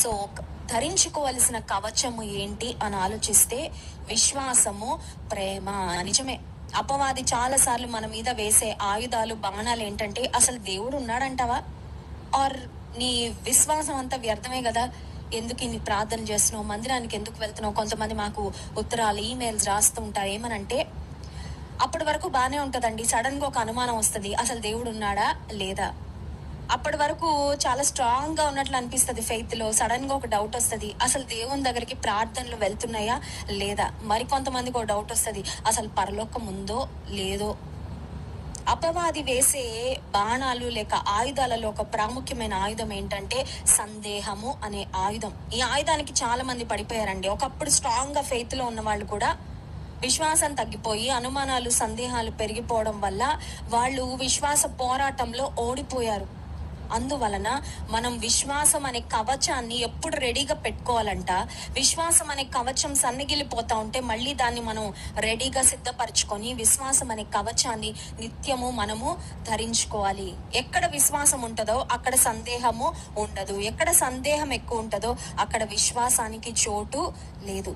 So ధరించుకోవలసిన కవచము ఏంటి అని ఆలోచిస్తే విశ్వాసము, ప్రేమ. నిజమే, అపవాది చాలా సార్లు మన మీద వేసే ఆయుధాలు, బాణాలు ఏంటంటే, అసలు దేవుడు ఉన్నాడంటావా, ఆర్ నీ విశ్వాసం అంతా వ్యర్థమే కదా, ఎందుకు ఇన్ని ప్రార్థన చేస్తున్నావు, మందిరానికి ఎందుకు వెళ్తున్నావు. కొంతమంది మాకు ఉత్తరాలు, ఈమెయిల్స్ రాస్తూ ఉంటారు. ఏమనంటే, అప్పటి వరకు బానే ఉంటదండి, సడన్ గా ఒక అనుమానం వస్తుంది, అసలు దేవుడు ఉన్నాడా లేదా. అప్పటి వరకు చాలా స్ట్రాంగ్ గా ఉన్నట్లు అనిపిస్తుంది ఫెయిత్ లో, సడన్ గా ఒక డౌట్ వస్తుంది, అసలు దేవుని దగ్గరికి ప్రార్థనలు వెళ్తున్నాయా లేదా. మరి కొంతమందికి ఒక డౌట్ వస్తుంది, అసలు పరలోకం ఉందో లేదో. అపవాది వేసే బాణాలు లేక ఆయుధాలలో ఒక ప్రాముఖ్యమైన ఆయుధం ఏంటంటే సందేహము అనే ఆయుధం. ఈ ఆయుధానికి చాలా మంది పడిపోయారండి. ఒకప్పుడు స్ట్రాంగ్ గా ఫెయిత్ లో ఉన్న వాళ్ళు కూడా విశ్వాసం తగ్గిపోయి అనుమానాలు, సందేహాలు పెరిగిపోవడం వల్ల వాళ్ళు విశ్వాస పోరాటంలో ఓడిపోయారు. అందువలన మనం విశ్వాసం అనే కవచాన్ని ఎప్పుడు రెడీగా పెట్టుకోవాలంట. విశ్వాసం అనే కవచం సన్నగిలిపోతా ఉంటే మళ్ళీ దాన్ని మనం రెడీగా సిద్ధపరచుకొని విశ్వాసం అనే కవచాన్ని నిత్యము మనము ధరించుకోవాలి. ఎక్కడ విశ్వాసం ఉంటుందో అక్కడ సందేహము ఉండదు, ఎక్కడ సందేహం ఎక్కువ ఉంటుందో అక్కడ విశ్వాసానికి చోటు లేదు.